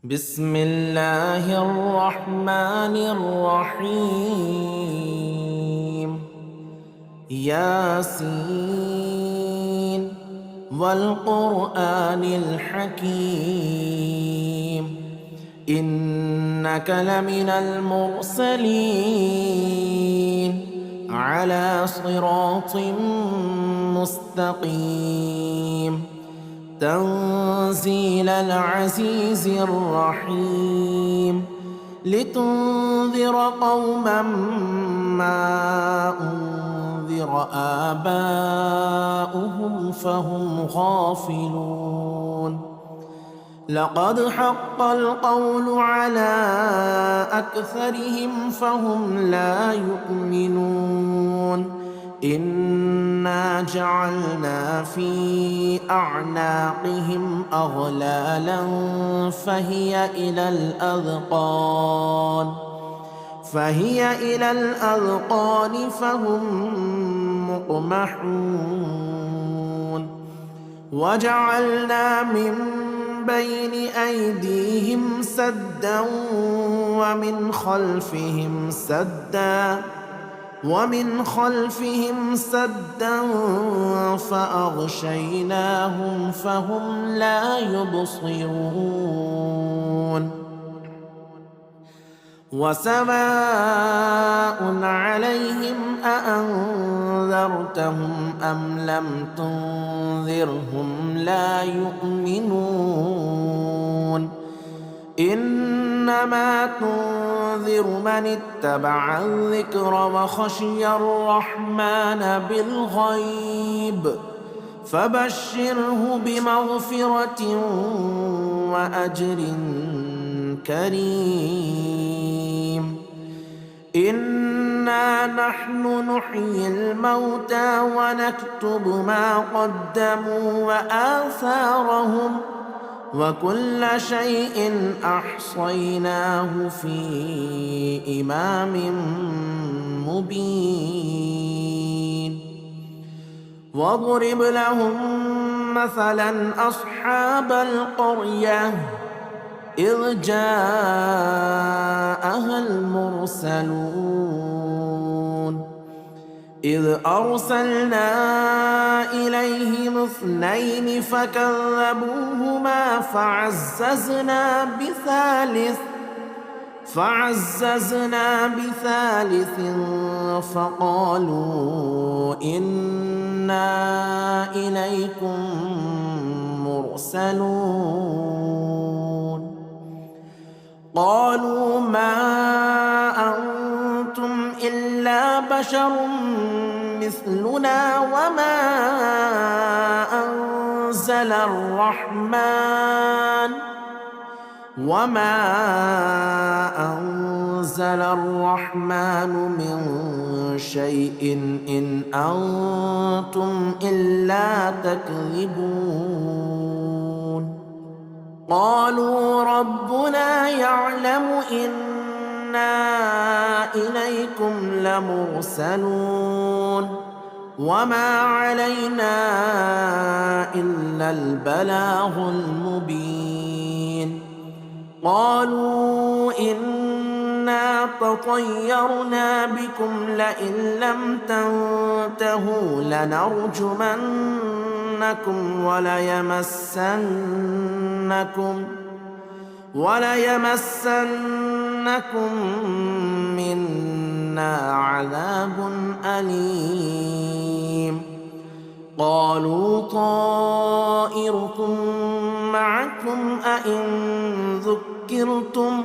بسم الله الرحمن الرحيم. ياسين والقرآن الحكيم إنك لمن المرسلين على صراط مستقيم تنزيل العزيز الرحيم لتنذر قوما ما أنذر آباؤهم فهم غافلون. لقد حق القول على أكثرهم فهم لا يؤمنون. إنا جعلنا في أعناقهم أغلالا فهي إلى الأذقان فهم مقمحون. وجعلنا من بين أيديهم سدا ومن خلفهم سدا فأغشيناهم فهم لا يبصرون. وسواء عليهم أأنذرتهم أم لم تنذرهم لا يؤمنون. إنما تنذر من اتبع الذكر وخشي الرحمن بالغيب فبشره بمغفرة وأجر كريم. إنا نحن نحيي الموتى ونكتب ما قدموا وآثارهم وكل شيء أحصيناه في إمام مبين. واضرب لهم مثلا أصحاب القرية إذ جاءها المرسلون إذ أرسلنا إليهم 2 فكذبوهما فعززنا بثالث فقالوا إنا إليكم مرسلون. قالوا ما أنتم إلا بشر مثلنا وما أنزل الرحمن من شيء إن أنتم إلا تكذبون. قالوا ربنا يعلم إنا إليكم لمرسلون وما علينا إلا البلاغ المبين. قالوا إنا تطيرنا بكم لئن لم تنتهوا لنرجمنكم وليمسنكم منا عذاب أليم. قالوا طائركم معكم أئن ذكرتم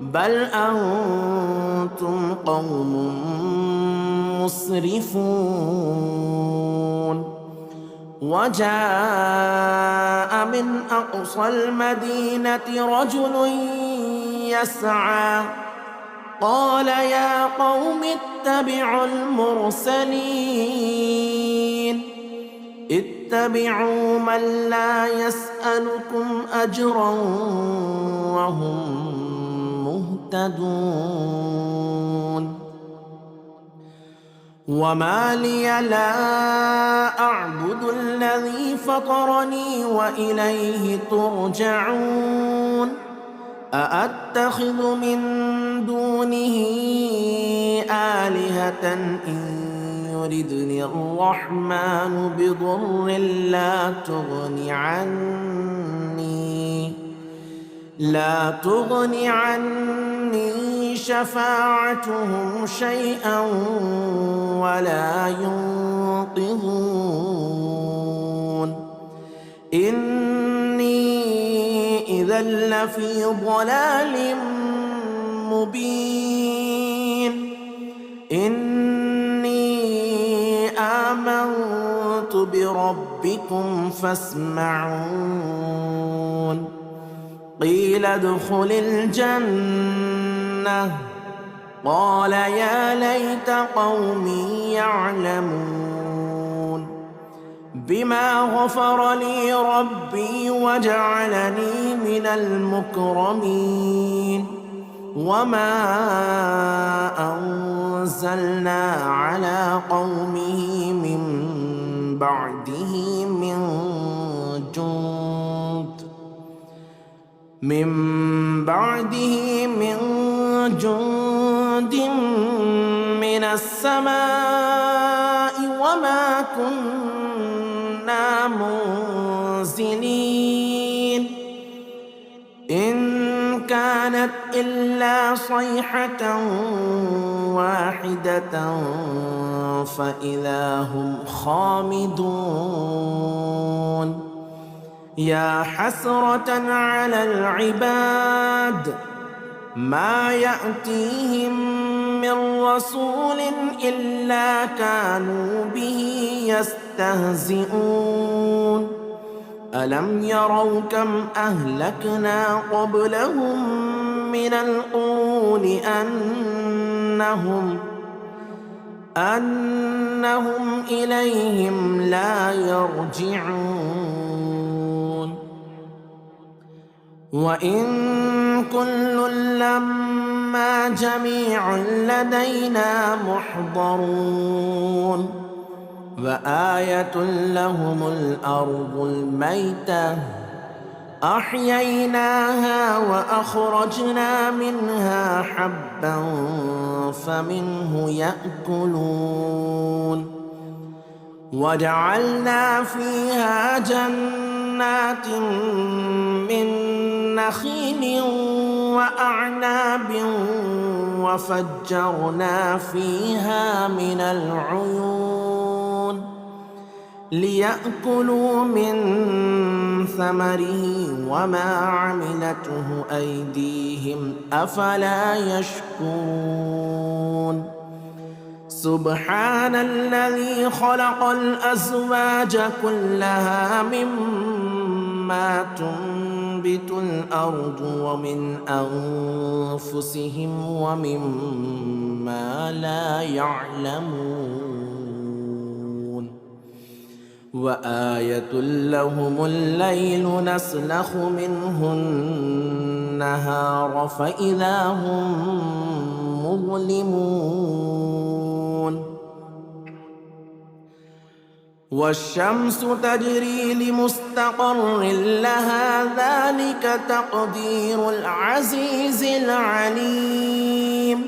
بل أنتم قوم مسرفون. وجاء من أقصى المدينة رجل يسعى قال يا قوم اتبعوا المرسلين اتبعوا من لا يسألكم أجرا وهم مهتدون. وما لي لا أعبد الذي فطرني وإليه ترجعون. أأتخذ من دونه آلهة إن يردني الرحمن بضر لا تغن عني شفاعتهم شيئا ولا ينقذون إني إذا لفي ضلال مبين إني آمنت بربكم فاسمعون قيل ادخل الجنة قال يا ليت قومي يعلمون بما غفر لي ربي وجعلني من المكرمين وما أنزلنا على قومه من بعده من جند من السماء وما كنا منزلين إن كانت إلا صيحة واحدة فإذا هم خامدون يا حسرة على العباد ما يأتيهم من رسول إلا كانوا به يستهزئون ألم يروا كم أهلكنا قبلهم من القرون أنهم إليهم لا يرجعون وإن كل لما جميع لدينا محضرون وآية لهم الأرض الميتة أحييناها وأخرجنا منها حبا فمنه يأكلون وجعلنا فيها جنات من نخيل وأعناب وفجرنا فيها من العيون ليأكلوا من ثمره وما عملته أيديهم أفلا يشكرون سبحان الذي خلق الأزواج كلها مما تنبت الأرض ومن أنفسهم ومما لا يعلمون وآية لهم الليل نسلخ منه النهار فإذا هم مظلمون والشمس تجري لمستقر لها ذلك تقدير العزيز العليم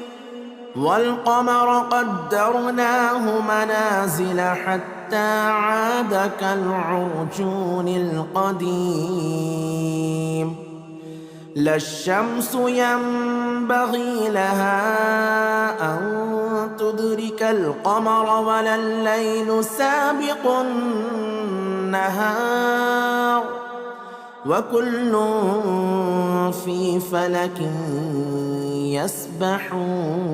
والقمر قدرناه منازل حتى عاد كالعرجون القديم لا الشمس ينبغي لها أن تدرك القمر ولا الليل سابق النهار وكل في فلك يسبحون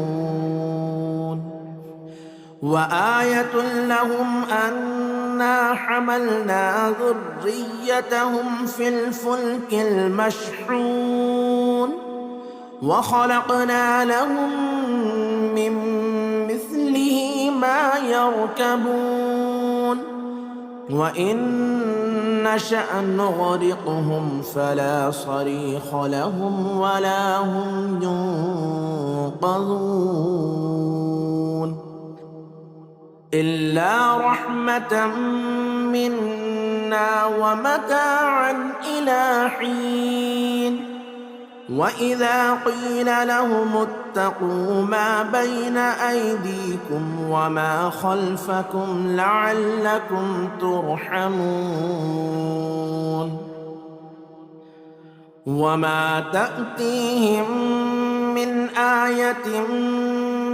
وآية لهم أنا حملنا ذريتهم في الفلك المشحون وخلقنا لهم من مثله ما يركبون وإن نشأ نغرقهم فلا صريخ لهم ولا هم ينقذون إلا رحمة منا ومتاعا إلى حين وإذا قيل لهم اتقوا ما بين أيديكم وما خلفكم لعلكم ترحمون وما تأتيهم من آية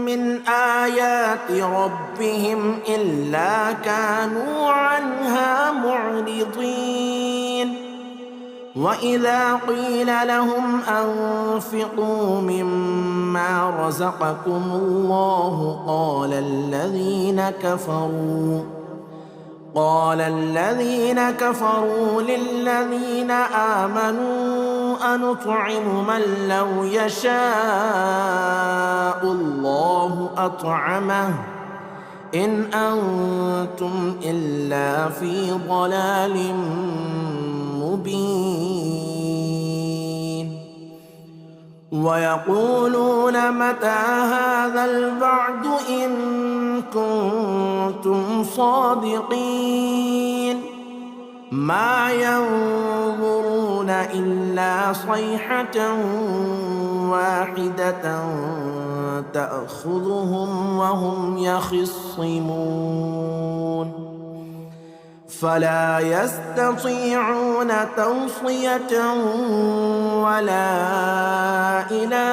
من آيات ربهم إلا كانوا عنها معرضين وإذا قيل لهم أنفقوا مما رزقكم الله قال الذين كفروا للذين آمنوا أنطعم من لو يشاء الله أطعمه إن أنتم إلا في ضلال مبين ويقولون متى هذا الوعد إن كنتم صادقين ما ينظرون إلا صيحة واحدة تأخذهم وهم يخصمون فلا يستطيعون توصية ولا إلى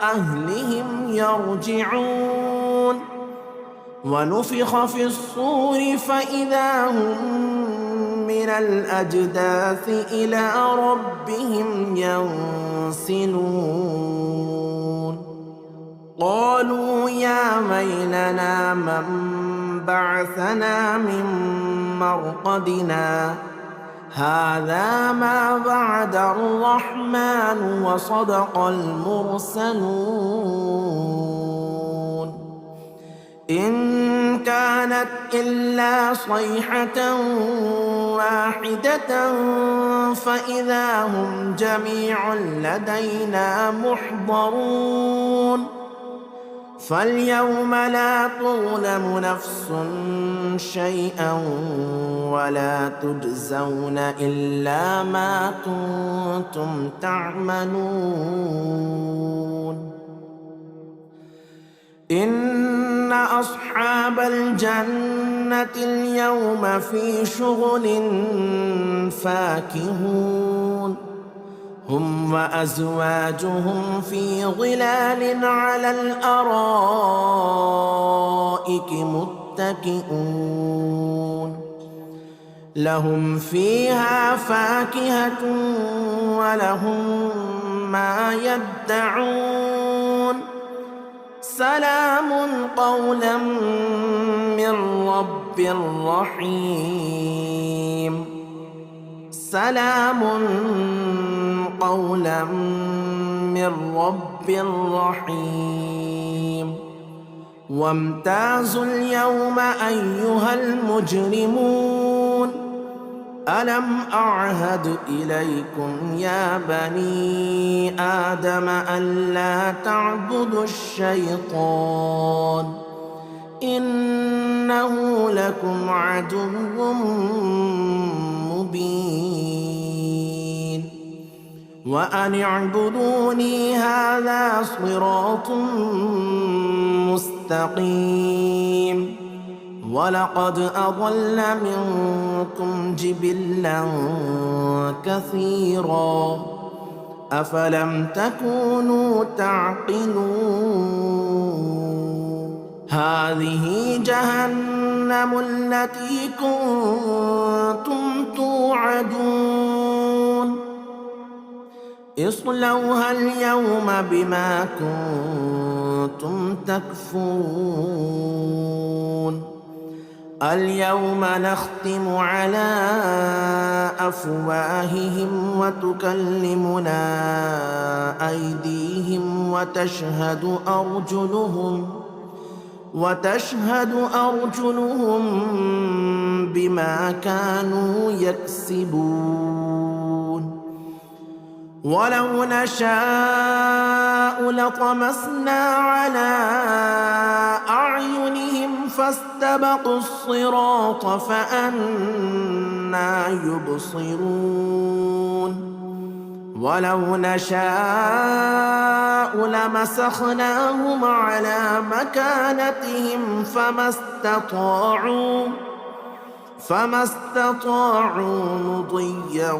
أهلهم يرجعون ونفخ في الصور فإذا هم من الأجداث إلى ربهم ينسلون قالوا يا ويلنا من بعثنا من مرقدنا هذا ما وعد الرحمن وصدق المرسلون إن كانت إلا صيحة واحدة فإذا هم جميع لدينا محضرون فاليوم لا تظلم نفس شيئا ولا تجزون إلا ما كنتم تعملون إن أصحاب الجنة اليوم في شغل فاكهون هم وأزواجهم في ظلال على الأرائك متكئون لهم فيها فاكهة ولهم ما يدعون سلام قولا من رب رحيم سلام قولا من رب رحيم وامتازوا اليوم أيها المجرمون ألم أعهد إليكم يا بني آدم ألا تعبدوا الشيطان إنه لكم عدو مبين وأن اعبدوني هذا صراط مستقيم ولقد أضل منكم جبلا كثيرا أفلم تكونوا تعقلون هذه جهنم التي كنتم توعدون اصلوها اليوم بما كنتم تكفرون اليوم نختم على أفواههم وتكلمنا أيديهم وتشهد أرجلهم بما كانوا يكسبون ولو نشاء لطمسنا على أعينهم فاستبقوا الصراط فأنى يبصرون ولو نشاء لمسخناهم على مكانتهم فما استطاعوا مضيا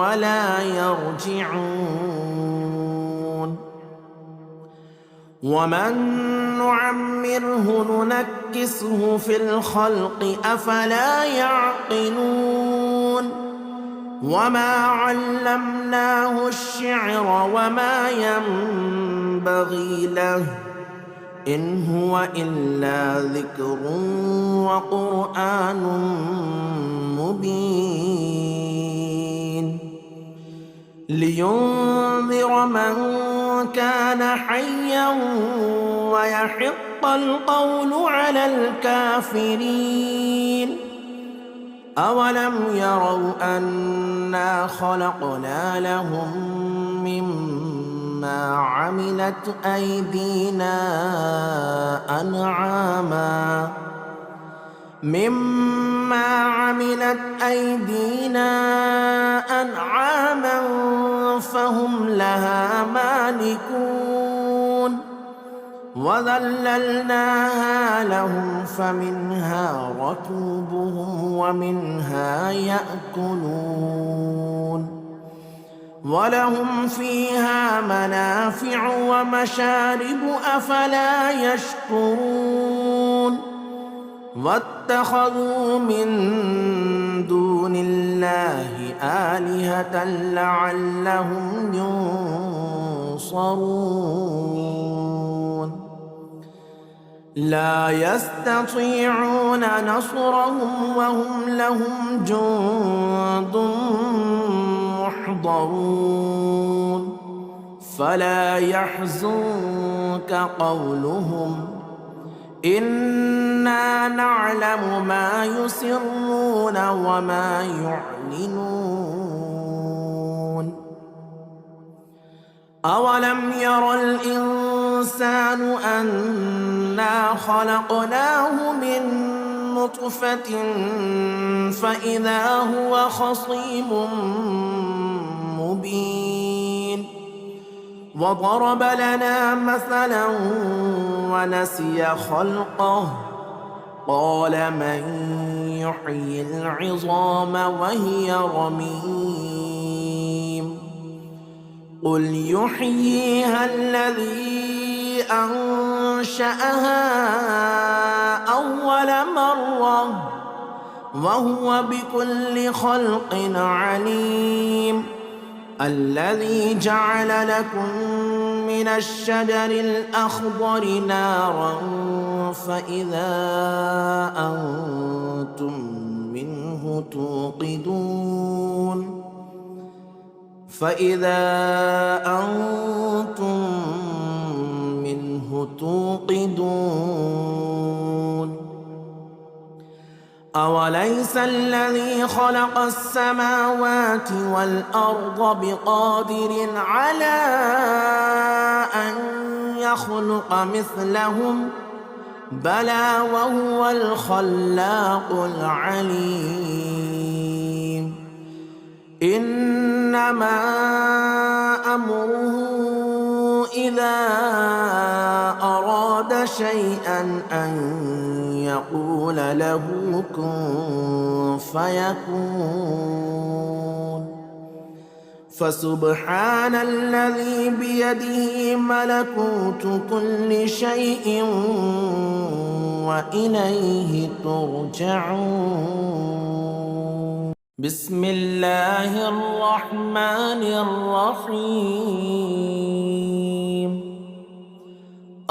ولا يرجعون. ومن نعمره ننكسه في الخلق أفلا يعقلون. وما علمناه الشعر وما ينبغي له إن هو إلا ذكر وقرآن مبين لينذر من كان حيا ويحق القول على الكافرين. أولم يروا أنا خلقنا لهم مما عملت أيدينا أنعاما فهم لها مالكون. وذللناها لهم فمنها ركوبهم ومنها يأكلون ولهم فيها منافع ومشارب أفلا يشكرون. واتخذوا من دون الله آلهة لعلهم ينصرون. لا يستطيعون نصرهم وهم لهم جند محضرون. فلا يحزنك قولهم إنا نعلم ما يسرون وما يعلنون. أولم ير الإنسان أنا خلقناه من نطفة فإذا هو خصيم مبين. وضرب لنا مثلا ونسي خلقه قال من يحيي العظام وهي رميم. قل يحييها الذي أنشأها أول مرة وهو بكل خلق عليم. الذي جعل لكم من الشجر الأخضر نارا فإذا أنتم منه توقدون. أوليس الذي خلق السماوات والأرض بقادر على أن يخلق مثلهم بلى وهو الخلاق العليم. إنما أمره إذا أراد شيئا أن يقول له كن فيكون. فسبحان الذي بيده ملكوت كل شيء وإليه ترجعون. بسم الله الرحمن الرحيم.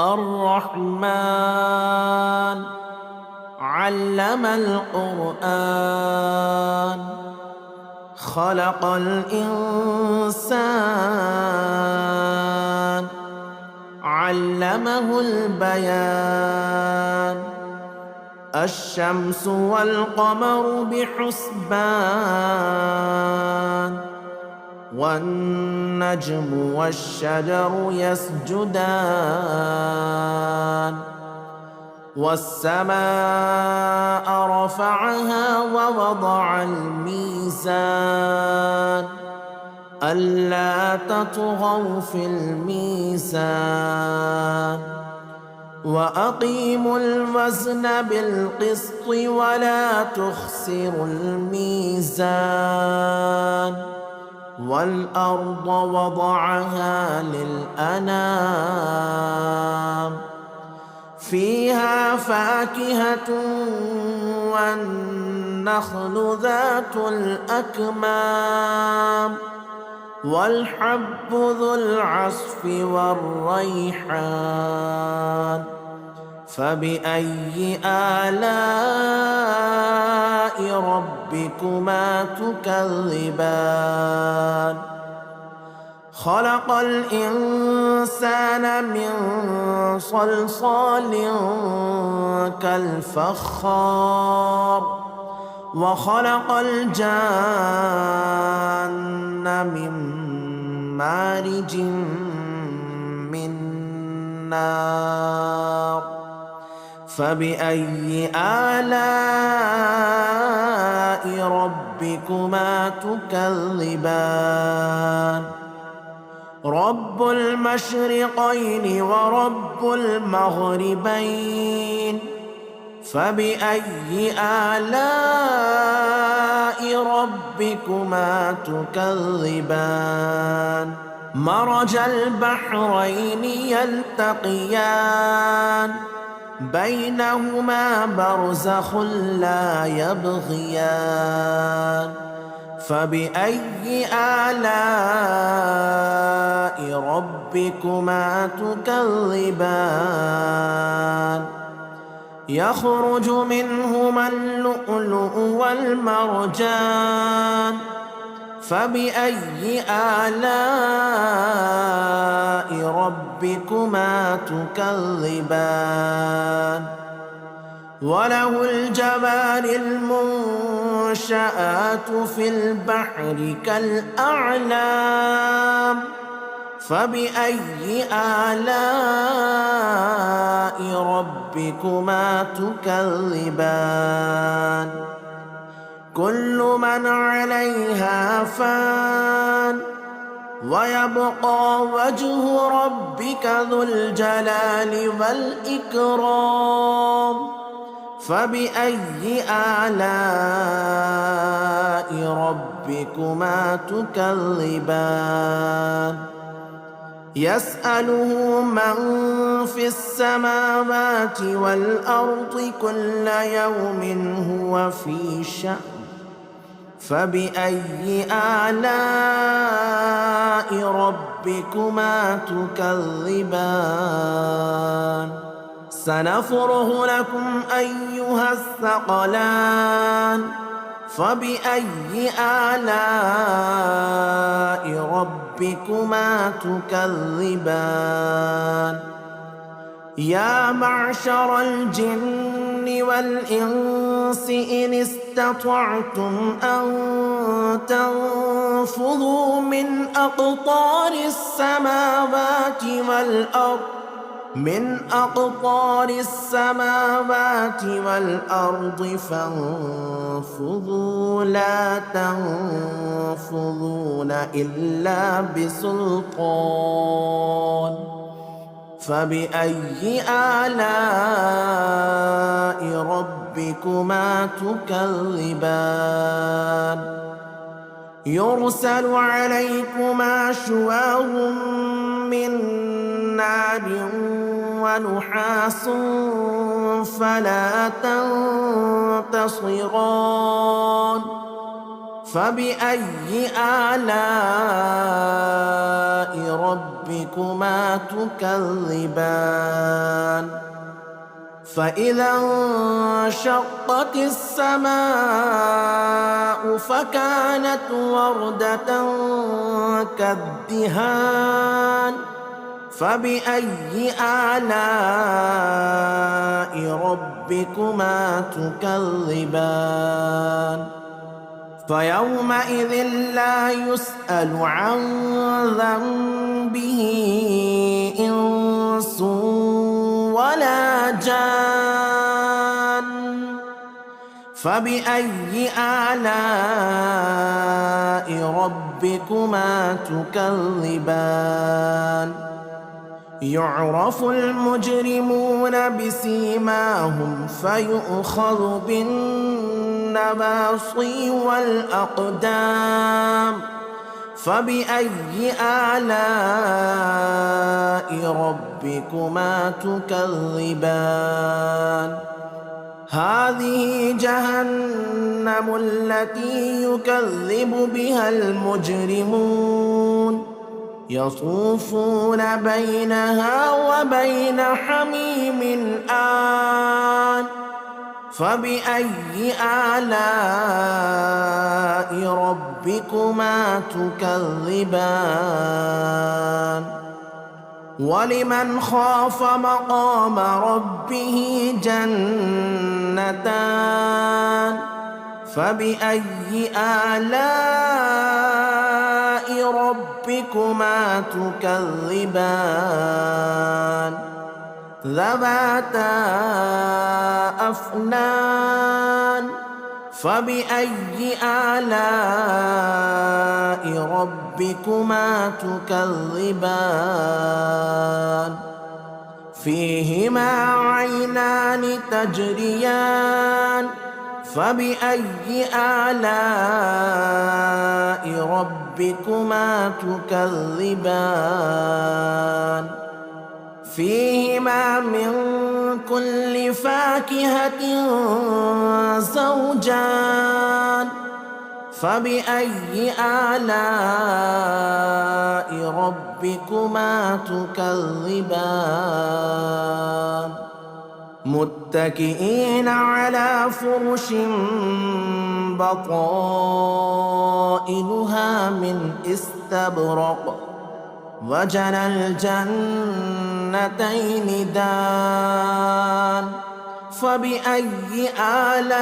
الرحمن علم القرآن خلق الإنسان علمه البيان. الشمس والقمر بحسبان والنجم والشجر يسجدان. والسماء رفعها ووضع الميزان ألا تطغوا في الميزان وأقيموا الوزن بالقسط ولا تخسروا الميزان والأرض وضعها للأنام فيها فاكهة والنخل ذات الأكمام والحب ذو العصف والريحان فبأي آلاء ربكما تكذبان خلق الإنسان من صلصال كالفخار وخلق الجان من مارج من نار فبأي آلاء ربكما تكذبان رب المشرقين ورب المغربين فبأي آلاء ربكما تكذبان مرج البحرين يلتقيان بينهما برزخ لا يبغيان فبأي آلاء ربكما تكذبان يخرج منهما اللؤلؤ والمرجان فبأي آلاء ربكما تكذبان وله الجبال المنشآت في البحر كالأعلام فبأي آلاء ربكما تكذبان كل من عليها فان ويبقى وجه ربك ذو الجلال والإكرام فبأي آلاء ربكما تكذبان يسأله من في السماوات والأرض كل يوم هو في شأن فبأي آلاء ربكما تكذبان سنفرغ لكم أيها الثقلان فبأي آلاء ربكما تكذبان يا معشر الجن والإنس إن استطعتم أن تنفذوا من أقطار السماوات والأرض فانفذوا لا تنفذون إلا بسلطان فبأي آلاء ربكما تكذبان يرسل عليكما شواظ من نار ونحاس فلا تنتصران فبأي آلاء ربكما تكذبان فإذا انشقت السماء فكانت وردة كالدهان فبأي آلاء ربكما تكذبان فيومئذ لا يسأل عن ذنبه إنس ولا جان فبأي آلاء ربكما ربكما تكذبان يعرف المجرمون بسيماهم فيؤخذ بالنواصي والأقدام فبأي آلاء ربكما تكذبان هذه جهنم التي يكذب بها المجرمون يطوفون بينها وبين حميم آن فبأي آلاء ربكما تكذبان ولمن خاف مقام ربه جنتان فبأي آلاء ربكما تكذبان ذواتا أفنان فبأي آلاء ربكما تكذبان فيهما عينان تجريان فبأي آلاء ربكما تكذبان فيهما من كل فاكهة زوجان فبأي آلاء ربكما تكذبان متكئين على فرش بطائنها من استبرق وجنى الجنتين دان فبأي آلاء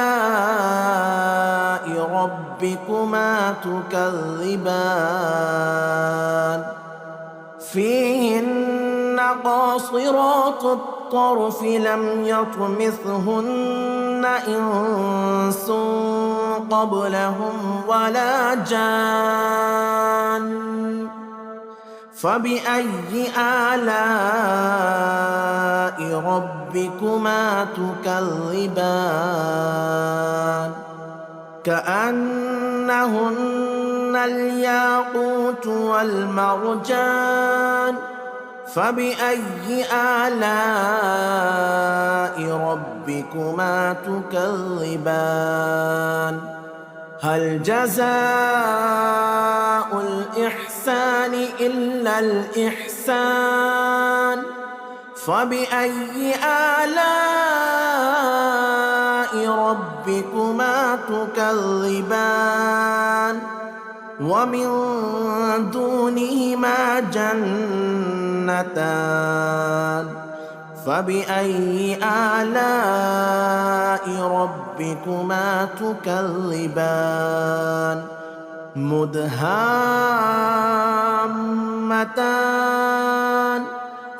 ربكما تكذبان فيهن قاصرات الطرف لم يطمثهن إنس قبلهم ولا جان فبأي آلاء ربكما تكذبان كأنهن الياقوت والمرجان فبأي آلاء ربكما تكذبان هل جزاء الإحسان إلا الإحسان فبأي آلاء ربكما تكذبان ومن دونهما جنتان فبأي آلاء ربكما تكذبان مدهامتان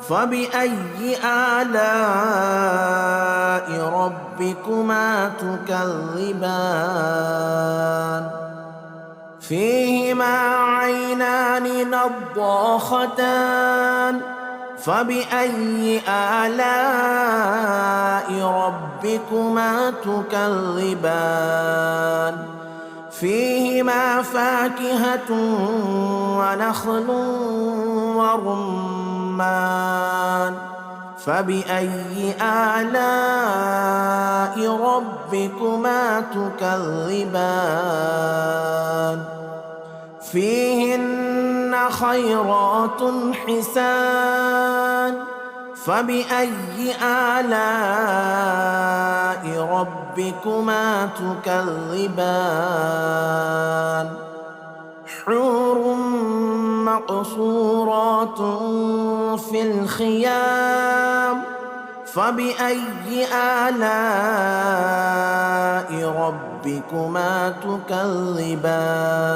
فبأي آلاء ربكما تكذبان فيهما عينان نضاختان فبأي آلاء ربكما تكذبان فيهما فاكهة ونخل ورمان فبأي آلاء ربكما تكذبان فيهن خيرات حسان فبأي آلاء ربكما تكذبان حور مقصورات في الخيام فبأي آلاء ربكما تكذبان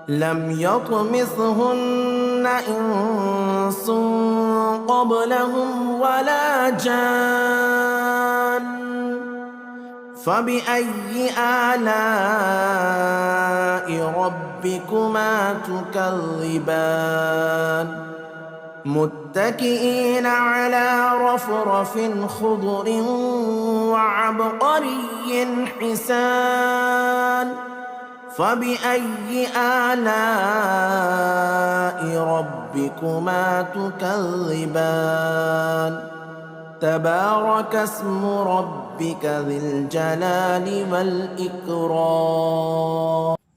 لم يطمثهن إنس قبلهم ولا جان فبأي آلاء ربكما تكذبان متكئين على رفرف خضر وعبقري حسان فبأي آلاء ربكما تكذبان تبارك اسم ربك ذي الجلال والإكرام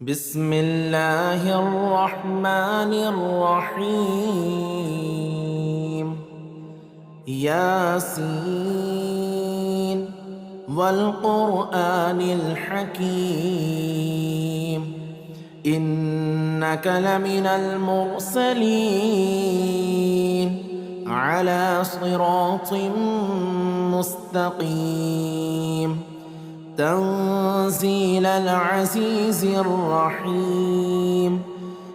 بسم الله الرحمن الرحيم ياسين والقرآن الحكيم إنك لمن المرسلين على صراط مستقيم تنزيل العزيز الرحيم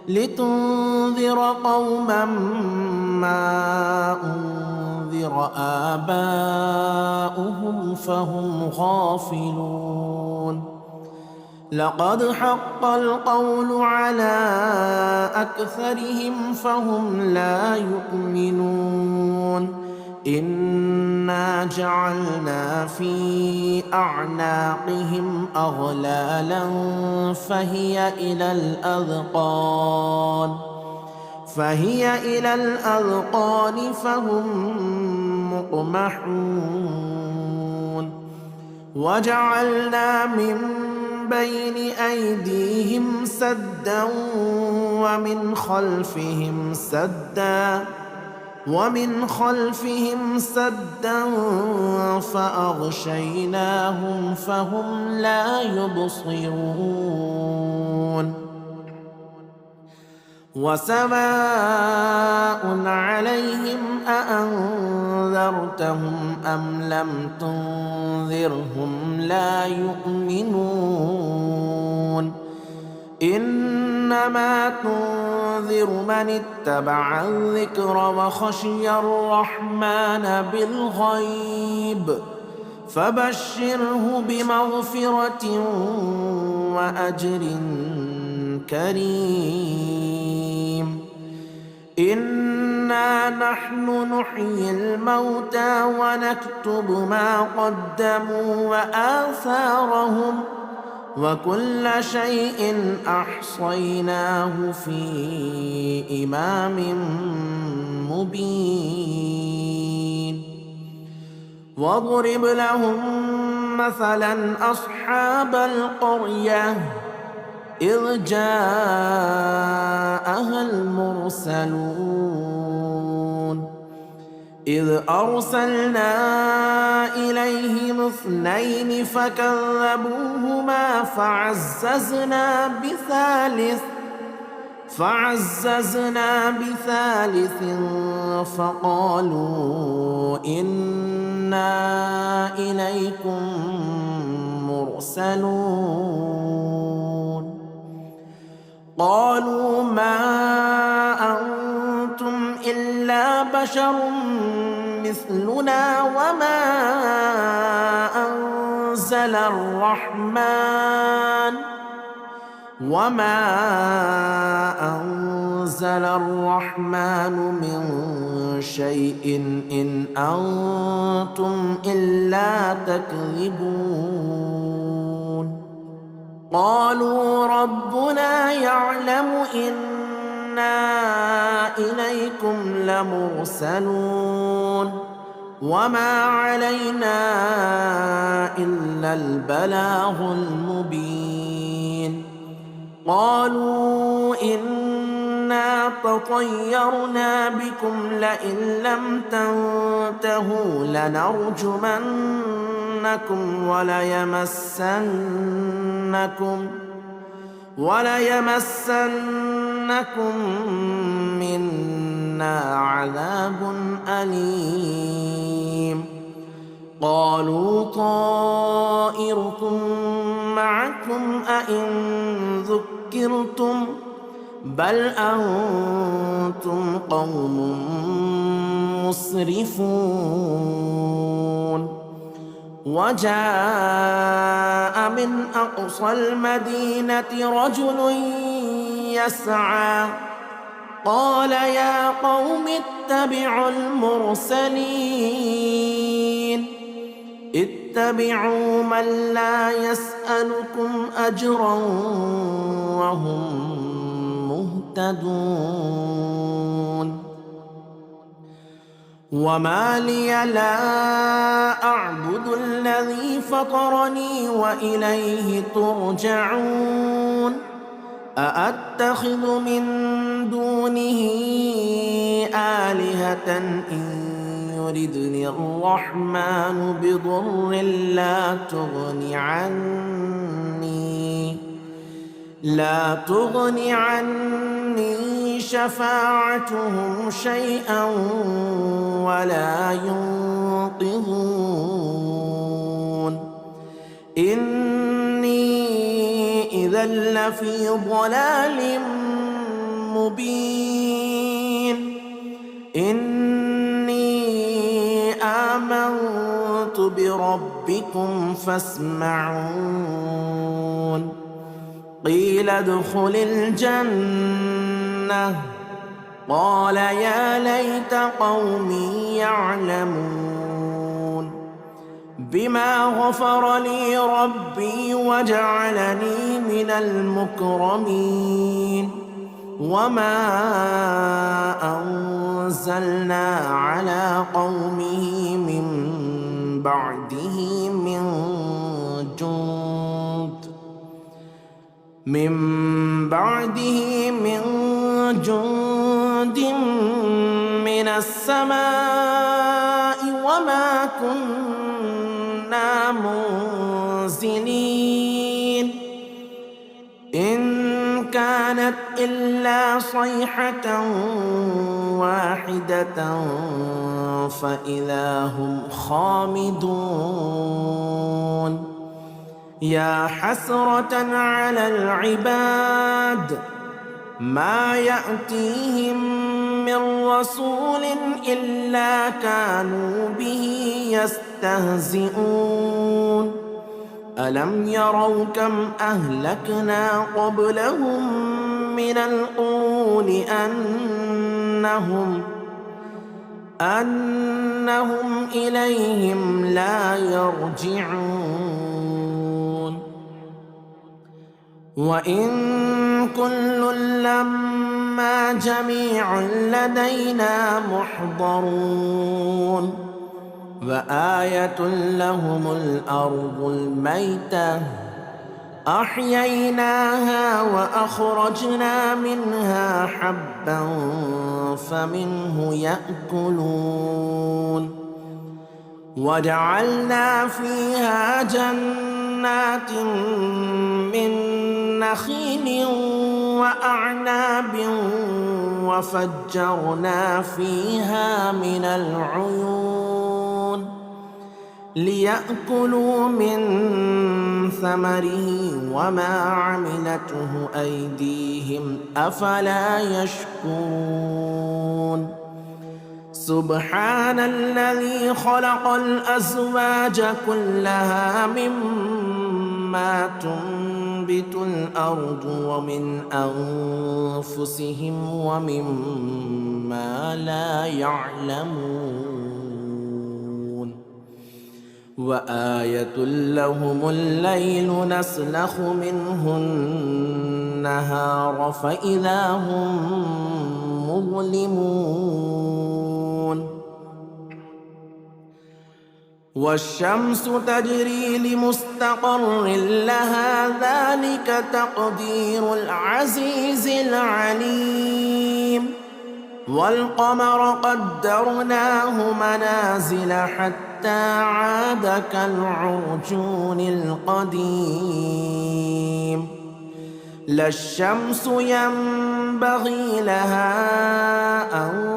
لتنذر قوما ما أنذر آباؤهم فهم غافلون لقد حق القول على أكثرهم فهم لا يؤمنون إنا جعلنا في أعناقهم أغلالا فهي إلى الأذقان فهم مقمحون وجعلنا من بين أيديهم سدا ومن خلفهم سدا فأغشيناهم فهم لا يبصرون وسواء عليهم أأنذرتهم أم لم تنذرهم لا يؤمنون إنما تنذر من اتبع الذكر وخشي الرحمن بالغيب فبشره بمغفرة وأجر كريم إنا نحن نحيي الموتى ونكتب ما قدموا وآثارهم وكل شيء أحصيناه في إمام مبين واضرب لهم مثلا أصحاب القرية إذ جاءها المرسلون إذ أرسلنا إليهم 2 فكذبوهما فعززنا بثالث فقالوا إنا إليكم مرسلون قالوا ما أنتم إلا بشر مثلنا وما أنزل الرحمن من شيء إن أنتم إلا تكذبون قالوا ربنا يعلم إنا إليكم لمرسلون وما علينا إلا البلاغ المبين قالوا إنا تطيرنا بكم لئن لم تنتهوا لنرجمنكم وليمسنكم منا عذاب أليم قالوا طائركم معكم أئن ذكرتم بل أنتم قوم مسرفون وجاء من أقصى المدينة رجل يسعى قال يا قوم اتبعوا المرسلين اتبعوا من لا يسألكم أجرا وهم مهتدون وما لي لا أعبد الذي فطرني وإليه ترجعون أأتخذ من دونه آلهة إن يردني الرحمن بضر لا تغني عني شفاعتهم شيئا ولا ينقذون إني إذا لفي ضلال مبين إني آمنت بربكم فاسمعون قيل ادخل الجنة قال يا ليت قومي يعلمون بما غفر لي ربي وجعلني من المكرمين وما أنزلنا على قومه من بعده من جند من السماء وما كنا منزلين إن كانت إلا صيحة واحدة فإذا هم خامدون يا حسرة على العباد ما يأتيهم من رسول إلا كانوا به يستهزئون ألم يروا كم أهلكنا قبلهم من القرون أنهم إليهم لا يرجعون وإن كل لما جميع لدينا محضرون وآية لهم الأرض الميتة أحييناها وأخرجنا منها حبا فمنه يأكلون وجعلنا فيها جنات من نخيل وأعناب وفجرنا فيها من العيون ليأكلوا من ثمره وما عملته أيديهم أفلا يشكرون سبحان الذي خلق الأزواج كلها مما تنبت الأرض ومن أنفسهم ومما لا يعلمون وآية لهم الليل نسلخ منه النهار فإذا هم مظلمون والشمس تجري لمستقر لها ذلك تقدير العزيز العليم والقمر قدرناه منازل حتى عاد كالعرجون القديم لا الشمس ينبغي لها أن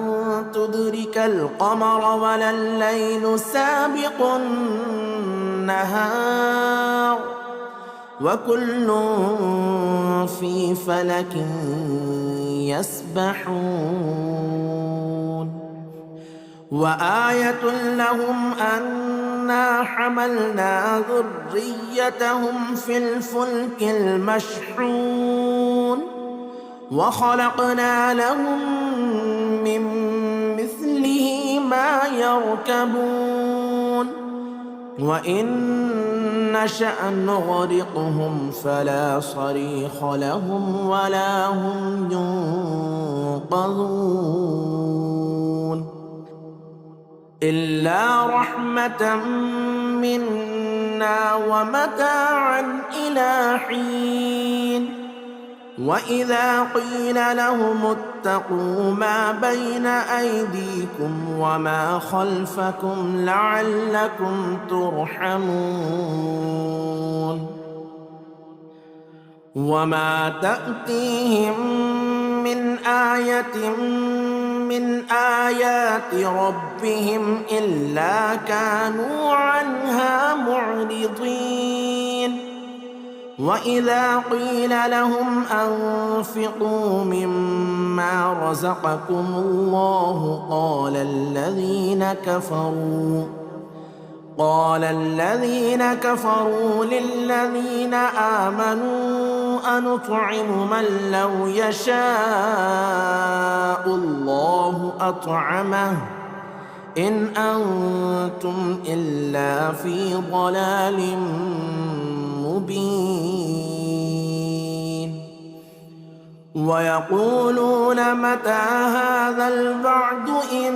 تدرك القمر ولا الليل سابق النهار وكل في فلك يسبحون وآية لهم أن أنا حملنا ذريتهم في الفلك المشحون وخلقنا لهم من مثله ما يركبون وإن نشأ نغرقهم فلا صريخ لهم ولا هم ينقذون إلا رحمة منا ومتاعا إلى حين وإذا قيل لهم اتقوا ما بين أيديكم وما خلفكم لعلكم ترحمون وما تأتيهم من آية من آيات ربهم إلا كانوا عنها معرضين وإذا قيل لهم أنفقوا مما رزقكم الله قال الذين كفروا للذين آمنوا أنطعم من لو يشاء الله أطعمه إن أنتم إلا في ضلال مبين ويقولون متى هذا الوعد إن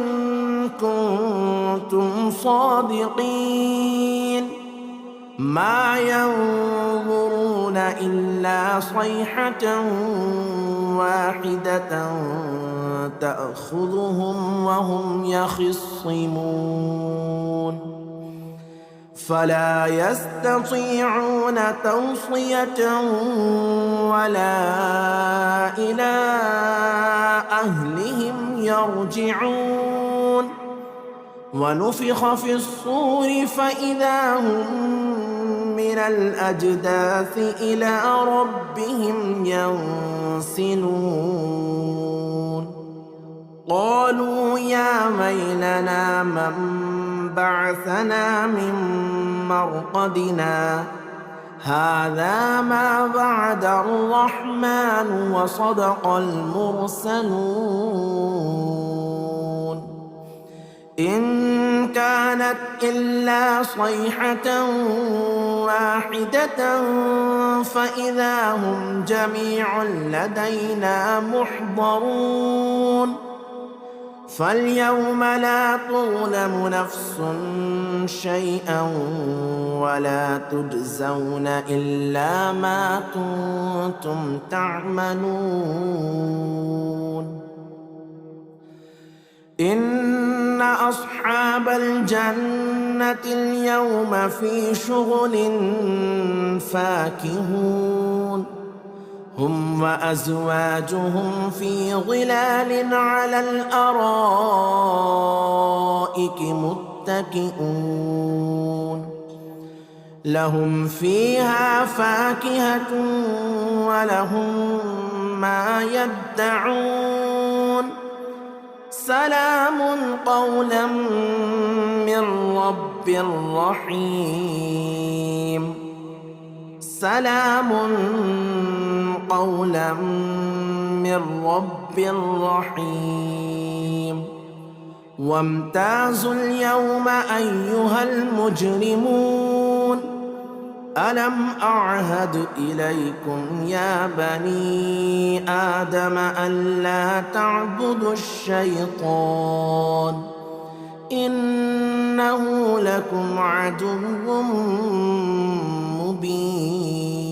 كنتم صادقين ما ينظرون إلا صيحة واحدة تأخذهم وهم يخصمون فلا يستطيعون توصية ولا إلى أهلهم يرجعون ونفخ في الصور فإذا هم من الأجداث إلى ربهم ينسلون قالوا يا ويلنا من بعثنا من مرقدنا هذا ما وعد الرحمن وصدق المرسلون إن كانت إلا صيحة واحدة فإذا هم جميع لدينا محضرون فاليوم لا تظلم نفس شيئا ولا تجزون إلا ما كنتم تعملون إن أصحاب الجنة اليوم في شغل فاكهون هم وأزواجهم في ظلال على الأرائك متكئون لهم فيها فاكهة ولهم ما يدعون سلام قولا من رب رحيم سلام قولا من رب رحيم وامتازوا اليوم أيها المجرمون ألم أعهد إليكم يا بني آدم ألا تعبدوا الشيطان إنه لكم عدو مبين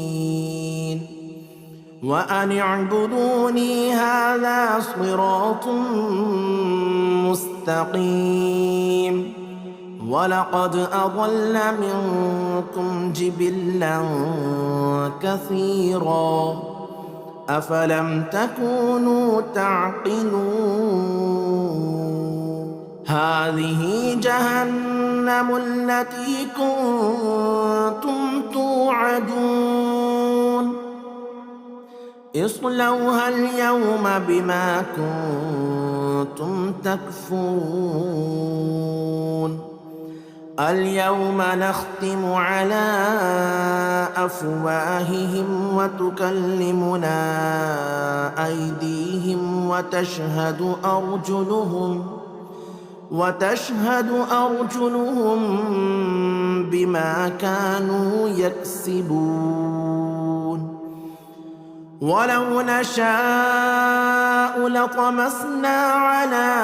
وأن اعبدوني هذا صراط مستقيم ولقد أضل منكم جبلا كثيرا أفلم تكونوا تعقلون هذه جهنم التي كنتم توعدون اصلوها اليوم بما كنتم تكفرون اليوم نختم على أفواههم وتكلمنا أيديهم وتشهد أرجلهم بما كانوا يكسبون ولو نشاء لطمسنا على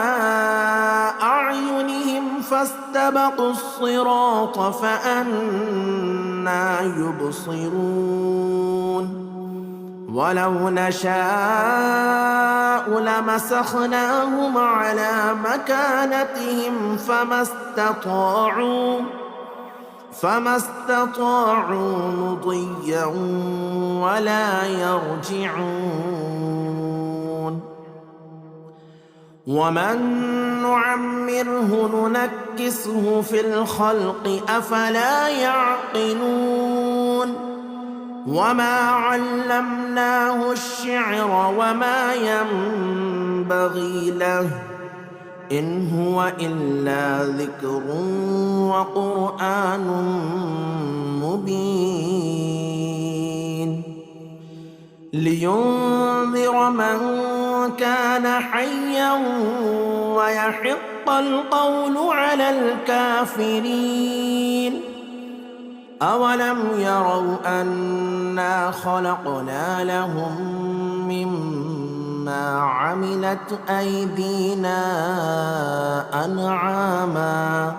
أعينهم فاستبقوا الصراط فأنى يبصرون ولو نشاء لمسخناهم على مكانتهم فما استطاعوا مضيا ولا يرجعون ومن نعمره ننكسه في الخلق أفلا يعقلون وما علمناه الشعر وما ينبغي له إن هو إلا ذكر وقرآن مبين لينذر من كان حيا ويحق القول على الكافرين أولم يروا أنا خلقنا لهم مما عملت أيدينا أنعاما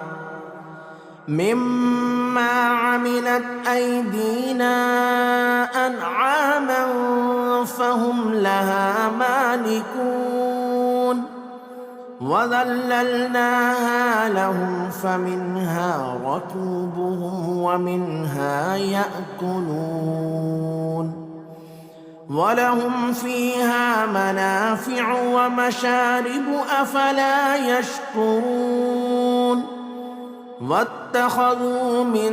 فهم لها مالكون وذللناها لهم فمنها ركوبهم ومنها يأكلون ولهم فيها منافع ومشارب أفلا يشكرون واتخذوا من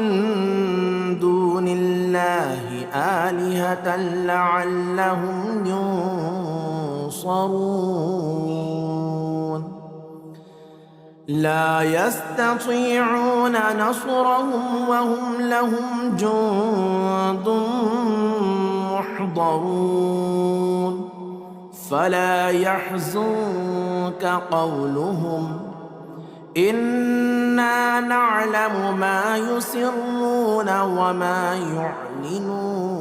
دون الله آلهة لعلهم ينصرون لا يستطيعون نصرهم وهم لهم جند محضرون فلا يحزنك قولهم إنا نعلم ما يسرون وما يعلنون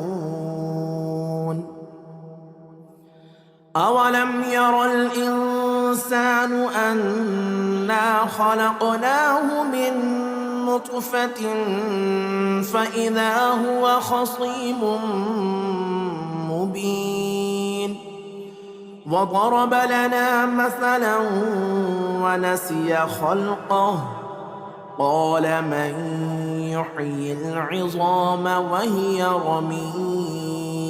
أولم ير الإنسان أنا خلقناه من نطفة فإذا هو خصيم مبين وضرب لنا مثلا ونسي خلقه قال من يحيي العظام وهي رميم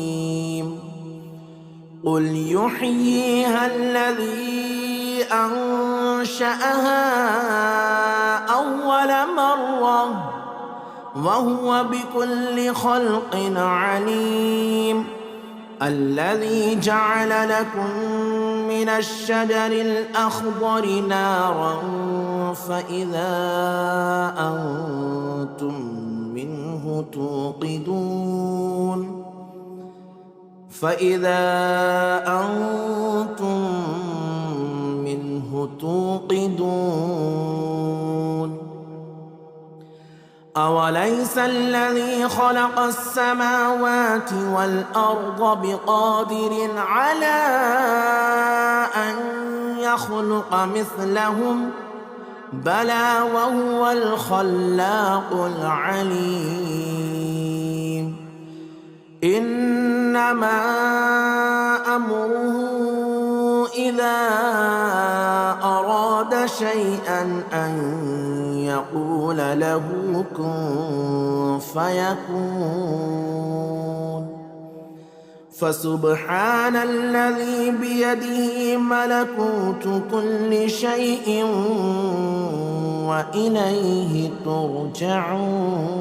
قل يحييها الذي أنشأها أول مرة وهو بكل خلق عليم الذي جعل لكم من الشجر الأخضر نارا فإذا أنتم منه توقدون أوليس الذي خلق السماوات والأرض بقادر على أن يخلق مثلهم بلى وهو الخلاق العليم إنما أمره إذا أراد شيئا أن يقول له كن فيكون فسبحان الذي بيده ملكوت كل شيء وإليه ترجعون.